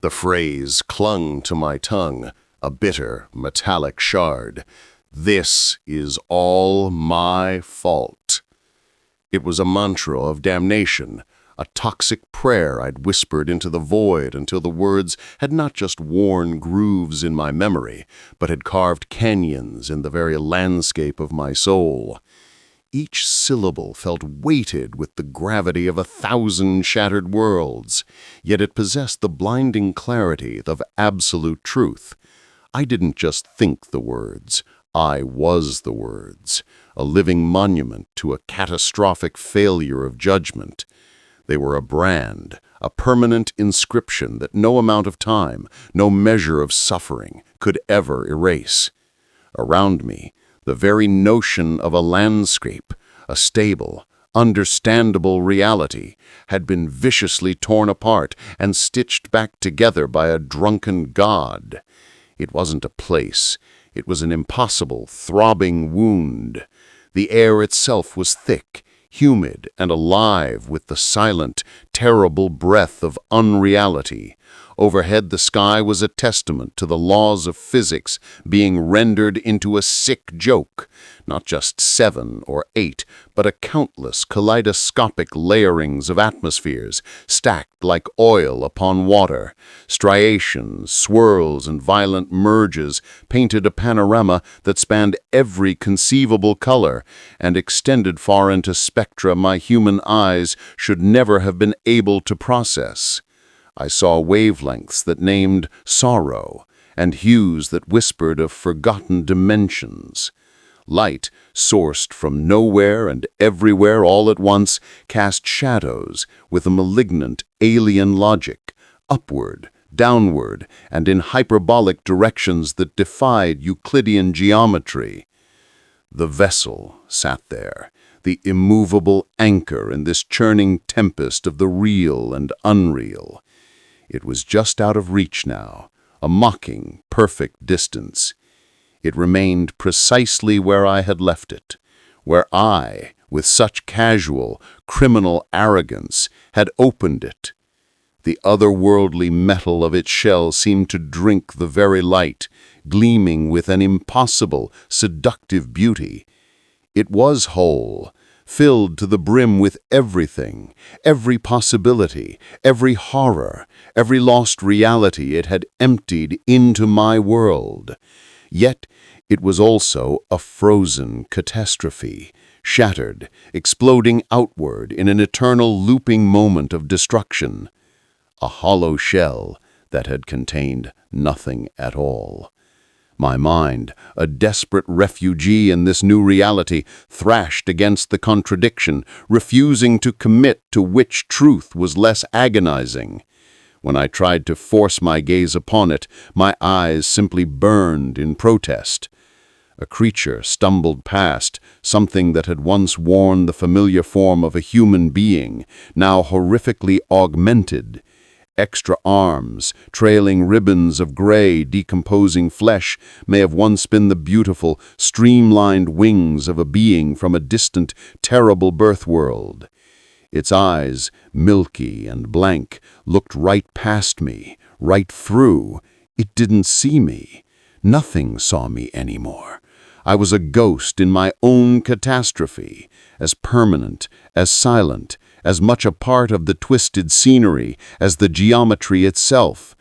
The phrase clung to my tongue, a bitter, metallic shard. This is all my fault. It was a mantra of damnation, a toxic prayer I'd whispered into the void until the words had not just worn grooves in my memory, but had carved canyons in the very landscape of my soul. Each syllable felt weighted with the gravity of 1,000 shattered worlds, yet it possessed the blinding clarity of absolute truth. I didn't just think the words, I was the words, a living monument to a catastrophic failure of judgment. They were a brand, a permanent inscription that no amount of time, no measure of suffering could ever erase. Around me, the very notion of a landscape, a stable, understandable reality, had been viciously torn apart and stitched back together by a drunken god. It wasn't a place. It was an impossible, throbbing wound. The air itself was thick, humid, and alive with the silent, terrible breath of unreality. Overhead, the sky was a testament to the laws of physics being rendered into a sick joke. Not just 7 or 8, but a countless kaleidoscopic layerings of atmospheres stacked like oil upon water. Striations, swirls, and violent merges painted a panorama that spanned every conceivable color and extended far into spectra my human eyes should never have been able to process. I saw wavelengths that named sorrow, and hues that whispered of forgotten dimensions. Light, sourced from nowhere and everywhere all at once, cast shadows with a malignant alien logic, upward, downward, and in hyperbolic directions that defied Euclidean geometry. The vessel sat there, the immovable anchor in this churning tempest of the real and unreal. It was just out of reach now, a mocking, perfect distance. It remained precisely where I had left it, where I, with such casual, criminal arrogance, had opened it. The otherworldly metal of its shell seemed to drink the very light, gleaming with an impossible, seductive beauty. It was whole, filled to the brim with everything, every possibility, every horror, every lost reality it had emptied into my world. Yet it was also a frozen catastrophe, shattered, exploding outward in an eternal looping moment of destruction. A hollow shell that had contained nothing at all. My mind, a desperate refugee in this new reality, thrashed against the contradiction, refusing to commit to which truth was less agonizing. When I tried to force my gaze upon it, my eyes simply burned in protest. A creature stumbled past, something that had once worn the familiar form of a human being, now horrifically augmented. Extra arms, trailing ribbons of gray, decomposing flesh may have once been the beautiful, streamlined wings of a being from a distant, terrible birth world. Its eyes, milky and blank, looked right past me, right through. It didn't see me. Nothing saw me anymore. I was a ghost in my own catastrophe, as permanent, as silent, as much a part of the twisted scenery as the geometry itself.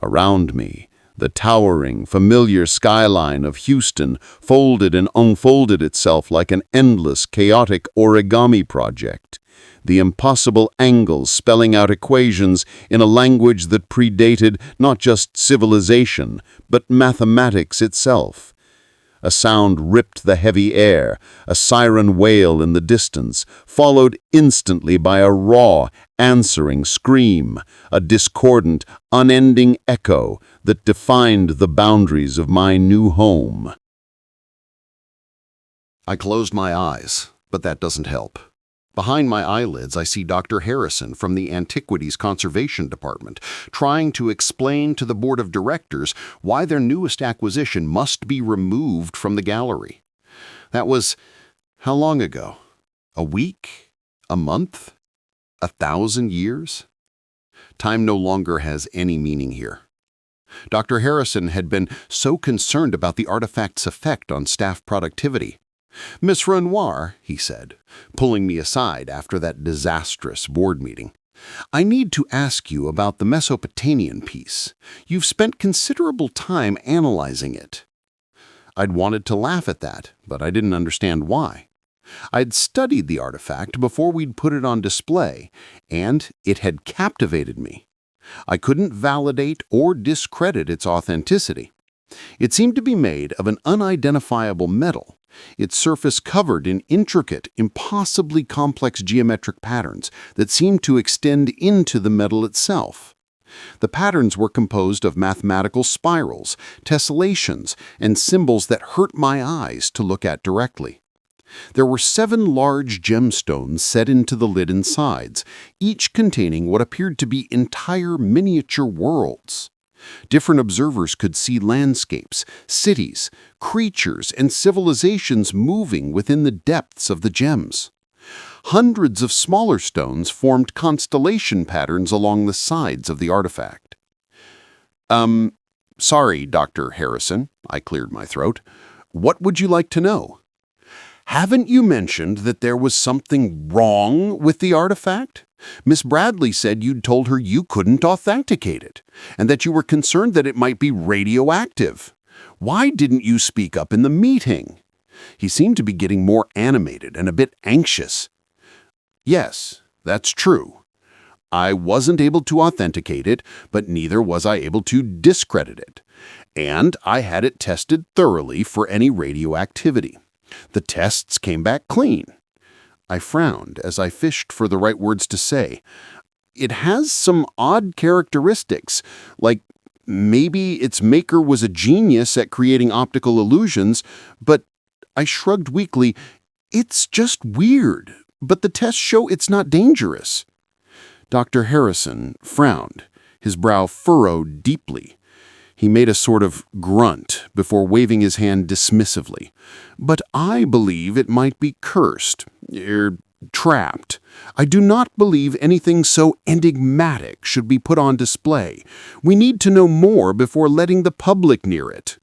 Around me, the towering, familiar skyline of Houston folded and unfolded itself like an endless, chaotic origami project. The impossible angles spelling out equations in a language that predated not just civilization, but mathematics itself. A sound ripped the heavy air, a siren wail in the distance, followed instantly by a raw, answering scream, a discordant, unending echo that defined the boundaries of my new home. I closed my eyes, but that doesn't help. Behind my eyelids, I see Dr. Harrison from the Antiquities Conservation Department trying to explain to the board of directors why their newest acquisition must be removed from the gallery. That was how long ago? A week? A month? 1,000 years? Time no longer has any meaning here. Dr. Harrison had been so concerned about the artifact's effect on staff productivity. "Miss Renoir," he said, pulling me aside after that disastrous board meeting, "I need to ask you about the Mesopotamian piece. You've spent considerable time analyzing it." I'd wanted to laugh at that, but I didn't understand why. I'd studied the artifact before we'd put it on display, and it had captivated me. I couldn't validate or discredit its authenticity. It seemed to be made of an unidentifiable metal, its surface covered in intricate, impossibly complex geometric patterns that seemed to extend into the metal itself. The patterns were composed of mathematical spirals, tessellations, and symbols that hurt my eyes to look at directly. There were 7 large gemstones set into the lid and sides, each containing what appeared to be entire miniature worlds. Different observers could see landscapes, cities, creatures, and civilizations moving within the depths of the gems. Hundreds of smaller stones formed constellation patterns along the sides of the artifact. Sorry, Dr. Harrison," I cleared my throat. "What would you like to know?" "Haven't you mentioned that there was something wrong with the artifact? Miss Bradley said you'd told her you couldn't authenticate it, and that you were concerned that it might be radioactive. Why didn't you speak up in the meeting?" He seemed to be getting more animated and a bit anxious. "Yes, that's true. I wasn't able to authenticate it, but neither was I able to discredit it. And I had it tested thoroughly for any radioactivity. The tests came back clean." I frowned as I fished for the right words to say. "It has some odd characteristics, like maybe its maker was a genius at creating optical illusions, but..." I shrugged weakly. "It's just weird, but the tests show it's not dangerous." Dr. Harrison frowned, his brow furrowed deeply. He made a sort of grunt before waving his hand dismissively. "But I believe it might be cursed, trapped. I do not believe anything so enigmatic should be put on display. We need to know more before letting the public near it."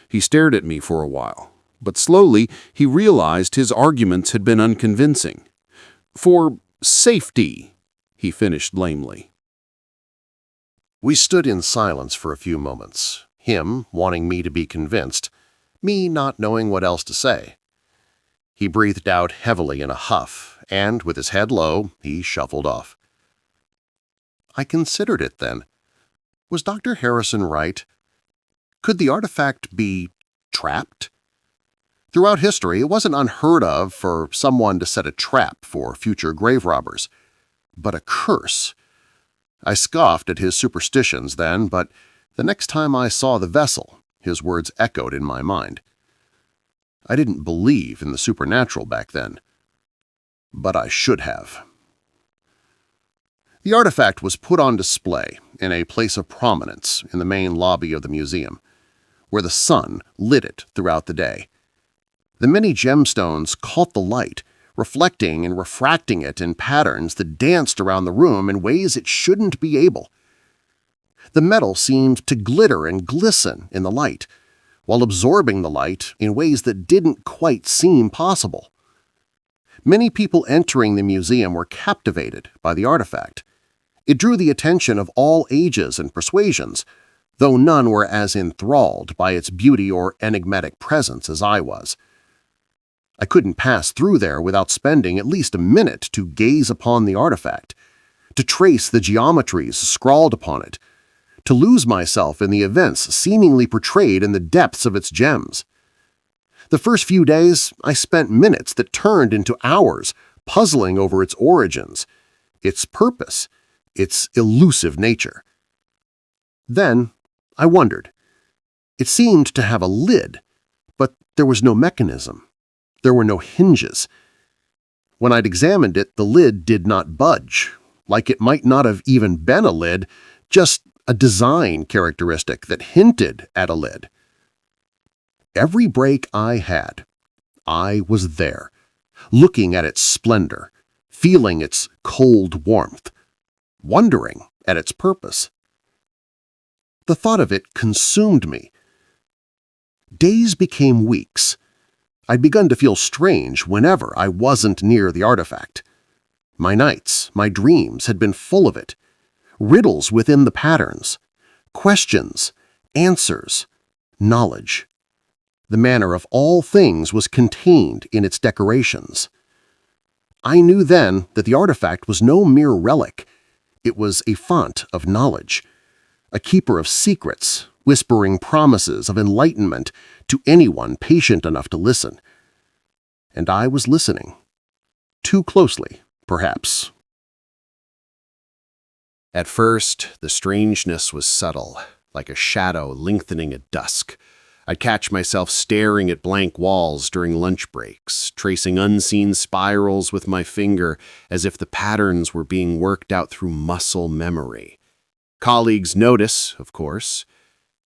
He stared at me for a while, but slowly he realized his arguments had been unconvincing. "For safety," he finished lamely. We stood in silence for a few moments, him wanting me to be convinced, me not knowing what else to say. He breathed out heavily in a huff, and with his head low, he shuffled off. I considered it then. Was Dr. Harrison right? Could the artifact be trapped? Throughout history, it wasn't unheard of for someone to set a trap for future grave robbers. But a curse? I scoffed at his superstitions then, but the next time I saw the vessel, his words echoed in my mind. I didn't believe in the supernatural back then, but I should have. The artifact was put on display in a place of prominence in the main lobby of the museum, where the sun lit it throughout the day. The many gemstones caught the light, reflecting and refracting it in patterns that danced around the room in ways it shouldn't be able. The metal seemed to glitter and glisten in the light, while absorbing the light in ways that didn't quite seem possible. Many people entering the museum were captivated by the artifact. It drew the attention of all ages and persuasions, though none were as enthralled by its beauty or enigmatic presence as I was. I couldn't pass through there without spending at least a minute to gaze upon the artifact, to trace the geometries scrawled upon it, to lose myself in the events seemingly portrayed in the depths of its gems. The first few days, I spent minutes that turned into hours puzzling over its origins, its purpose, its elusive nature. Then I wondered. It seemed to have a lid, but there was no mechanism. There were no hinges. When I'd examined it, the lid did not budge, like it might not have even been a lid, just a design characteristic that hinted at a lid. Every break I had, I was there, looking at its splendor, feeling its cold warmth. wondering at its purpose. The thought of it consumed me. Days became weeks. I'd begun to feel strange whenever I wasn't near the artifact. My nights, my dreams had been full of it. Riddles within the patterns. Questions, answers, knowledge. The manner of all things was contained in its decorations. I knew then that the artifact was no mere relic. It was a font of knowledge, a keeper of secrets, whispering promises of enlightenment to anyone patient enough to listen. And I was listening. Too closely, perhaps. At first, the strangeness was subtle, like a shadow lengthening at dusk. I'd catch myself staring at blank walls during lunch breaks, tracing unseen spirals with my finger as if the patterns were being worked out through muscle memory. Colleagues notice, of course.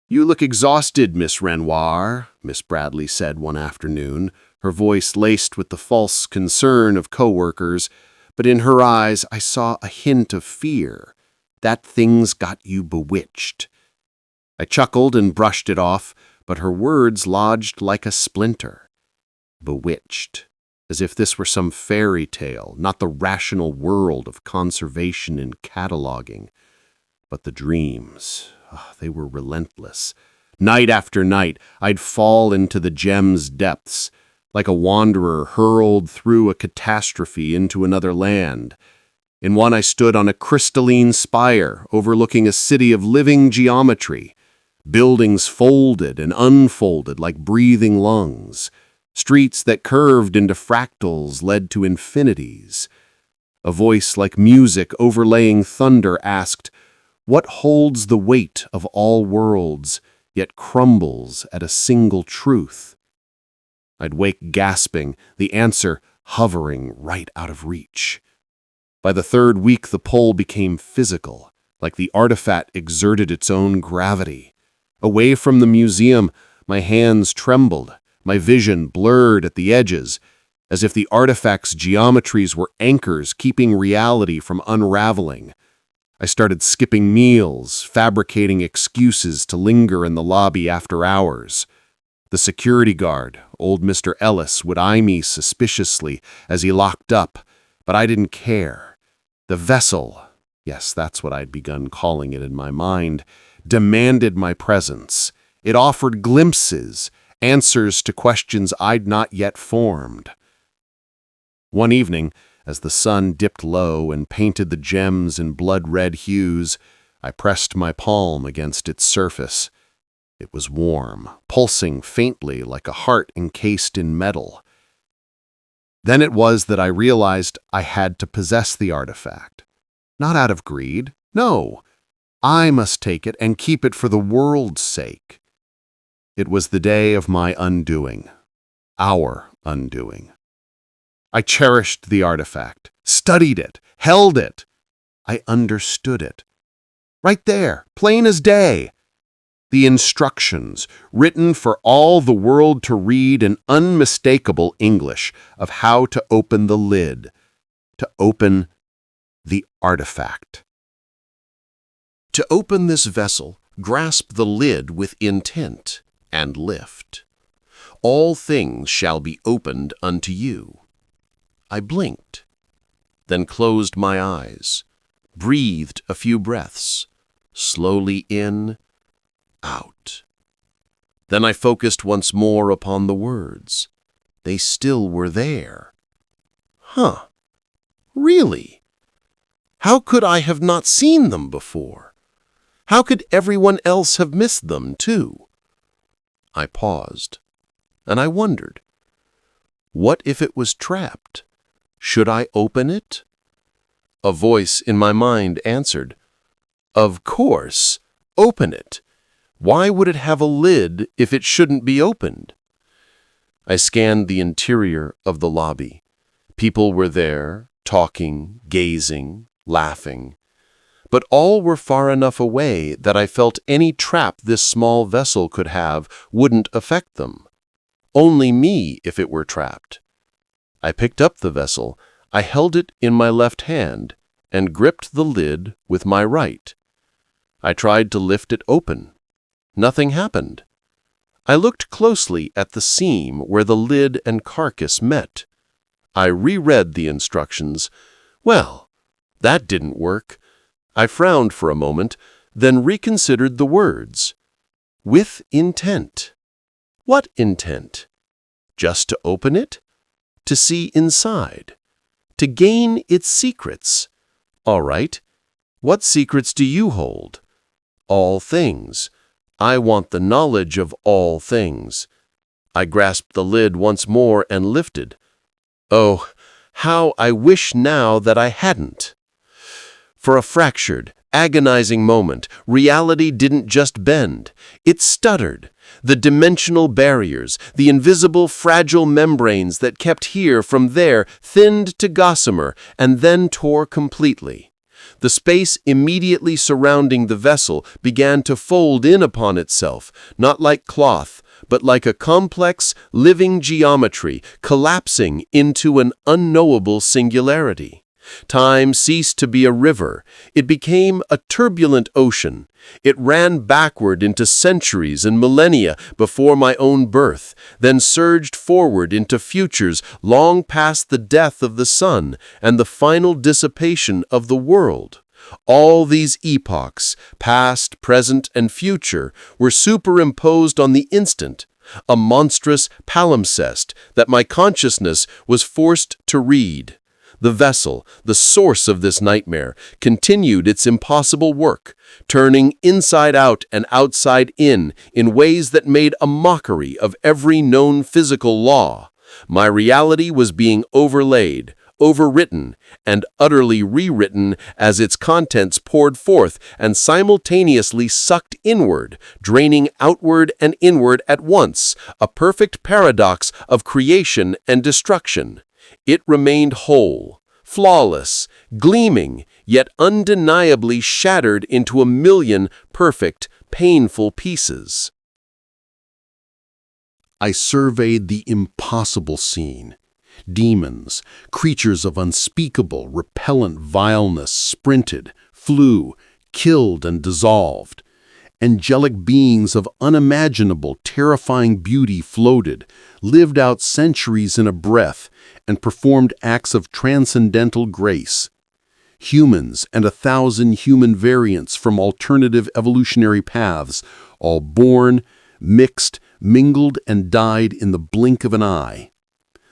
"You look exhausted, Miss Renoir," Miss Bradley said one afternoon, her voice laced with the false concern of coworkers, but in her eyes I saw a hint of fear. "That thing's got you bewitched." I chuckled and brushed it off, but her words lodged like a splinter. Bewitched, as if this were some fairy tale, not the rational world of conservation and cataloging. But the dreams, they were relentless. Night after night, I'd fall into the gem's depths, like a wanderer hurled through a catastrophe into another land. In one I stood on a crystalline spire overlooking a city of living geometry. Buildings folded and unfolded like breathing lungs. Streets that curved into fractals led to infinities. A voice like music overlaying thunder asked, "What holds the weight of all worlds, yet crumbles at a single truth?" I'd wake gasping, the answer hovering right out of reach. By the third week, the pull became physical, like the artifact exerted its own gravity. Away from the museum, my hands trembled, my vision blurred at the edges, as if the artifact's geometries were anchors keeping reality from unraveling. I started skipping meals, fabricating excuses to linger in the lobby after hours. The security guard, old Mr. Ellis, would eye me suspiciously as he locked up, but I didn't care. The vessel, yes, that's what I'd begun calling it in my mind, demanded my presence. It offered glimpses, answers to questions I'd not yet formed. One evening, as the sun dipped low and painted the gems in blood-red hues, I pressed my palm against its surface. It was warm, pulsing faintly like a heart encased in metal. Then it was that I realized I had to possess the artifact. Not out of greed, no. I must take it and keep it for the world's sake. It was the day of my undoing, our undoing. I cherished the artifact, studied it, held it. I understood it. Right there, plain as day. The instructions, written for all the world to read in unmistakable English, of how to open the lid, to open the artifact. To open this vessel, grasp the lid with intent and lift. All things shall be opened unto you. I blinked, then closed my eyes, breathed a few breaths, slowly in, out. Then I focused once more upon the words. They still were there. Really? How could I have not seen them before? How could everyone else have missed them, too? I paused, and I wondered. What if it was trapped? Should I open it? A voice in my mind answered, "Of course, open it. Why would it have a lid if it shouldn't be opened?" I scanned the interior of the lobby. People were there, talking, gazing, laughing. But all were far enough away that I felt any trap this small vessel could have wouldn't affect them. Only me if it were trapped. I picked up the vessel, I held it in my left hand, and gripped the lid with my right. I tried to lift it open. Nothing happened. I looked closely at the seam where the lid and carcass met. I reread the instructions. Well, that didn't work. I frowned for a moment, then reconsidered the words. With intent. What intent? Just to open it? To see inside? To gain its secrets? All right. What secrets do you hold? All things. I want the knowledge of all things. I grasped the lid once more and lifted. Oh, how I wish now that I hadn't. For a fractured, agonizing moment, reality didn't just bend. It stuttered. The dimensional barriers, the invisible fragile membranes that kept here from there, thinned to gossamer and then tore completely. The space immediately surrounding the vessel began to fold in upon itself, not like cloth, but like a complex, living geometry collapsing into an unknowable singularity. Time ceased to be a river. It became a turbulent ocean. It ran backward into centuries and millennia before my own birth, then surged forward into futures long past the death of the sun and the final dissipation of the world. All these epochs, past, present, and future, were superimposed on the instant, a monstrous palimpsest that my consciousness was forced to read. The vessel, the source of this nightmare, continued its impossible work, turning inside out and outside in ways that made a mockery of every known physical law. My reality was being overlaid, overwritten, and utterly rewritten as its contents poured forth and simultaneously sucked inward, draining outward and inward at once, a perfect paradox of creation and destruction. It remained whole, flawless, gleaming, yet undeniably shattered into a million perfect, painful pieces. I surveyed the impossible scene. Demons, creatures of unspeakable, repellent vileness, sprinted, flew, killed, and dissolved. Angelic beings of unimaginable, terrifying beauty floated, lived out centuries in a breath, and performed acts of transcendental grace. Humans and 1,000 human variants from alternative evolutionary paths, all born, mixed, mingled, and died in the blink of an eye.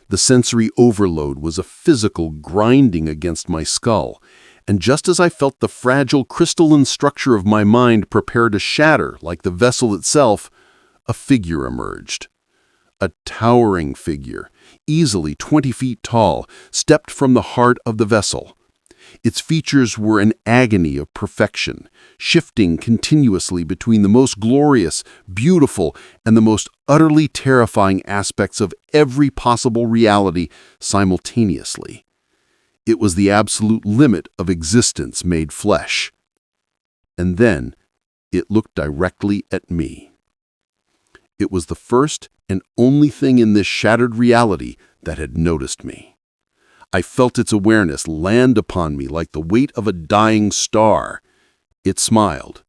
The sensory overload was a physical grinding against my skull, and just as I felt the fragile crystalline structure of my mind prepare to shatter like the vessel itself, a figure emerged. A towering figure, easily 20 feet tall, stepped from the heart of the vessel. Its features were an agony of perfection, shifting continuously between the most glorious, beautiful, and the most utterly terrifying aspects of every possible reality simultaneously. It was the absolute limit of existence made flesh. And then it looked directly at me. It was the first and only thing in this shattered reality that had noticed me. I felt its awareness land upon me like the weight of a dying star. It smiled.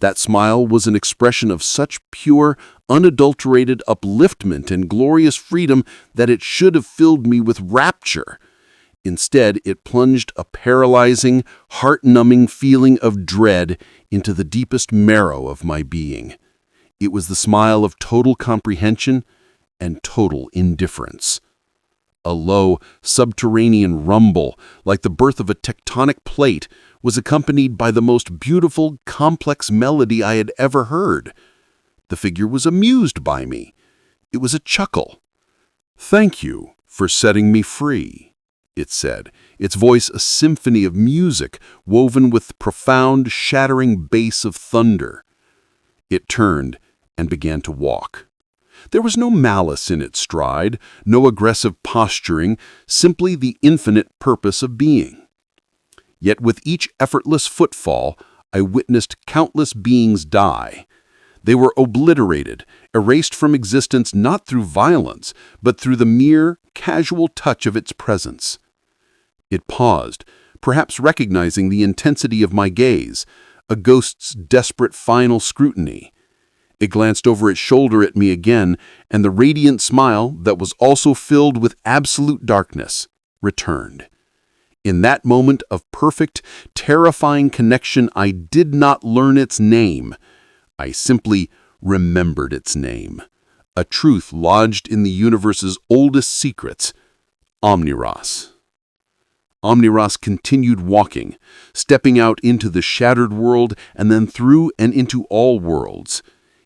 That smile was an expression of such pure, unadulterated upliftment and glorious freedom that it should have filled me with rapture. Instead, it plunged a paralyzing, heart-numbing feeling of dread into the deepest marrow of my being. It was the smile of total comprehension and total indifference. A low, subterranean rumble, like the birth of a tectonic plate, was accompanied by the most beautiful, complex melody I had ever heard. The figure was amused by me. It was a chuckle. "Thank you for setting me free," it said, its voice a symphony of music woven with profound, shattering bass of thunder. It turned and began to walk. There was no malice in its stride, no aggressive posturing, simply the infinite purpose of being. Yet with each effortless footfall, I witnessed countless beings die. They were obliterated, erased from existence not through violence, but through the mere, casual touch of its presence. It paused, perhaps recognizing the intensity of my gaze, a ghost's desperate final scrutiny. It glanced over its shoulder at me again, and the radiant smile that was also filled with absolute darkness returned. In that moment of perfect, terrifying connection, I did not learn its name. I simply remembered its name. A truth lodged in the universe's oldest secrets, Omniros. Omniros continued walking, stepping out into the shattered world and then through and into all worlds.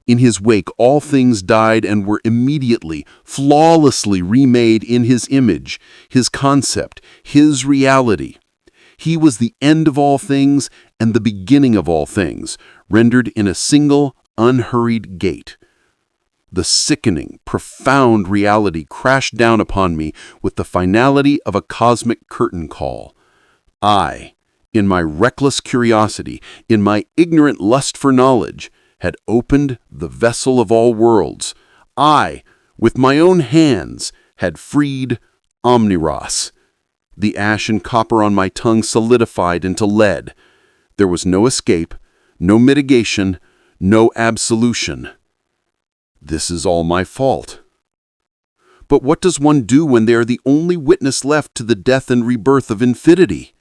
In his wake, all things died and were immediately, flawlessly remade in his image, his concept, his reality. He was the end of all things and the beginning of all things, rendered in a single, unhurried gait. The sickening, profound reality crashed down upon me with the finality of a cosmic curtain call. I, in my reckless curiosity, in my ignorant lust for knowledge, had opened the vessel of all worlds. I, with my own hands, had freed Omniros. The ash and copper on my tongue solidified into lead. There was no escape, no mitigation, no absolution. This is all my fault. But what does one do when they are the only witness left to the death and rebirth of infinity?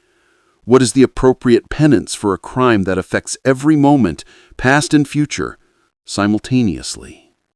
What is the appropriate penance for a crime that affects every moment, past and future, simultaneously?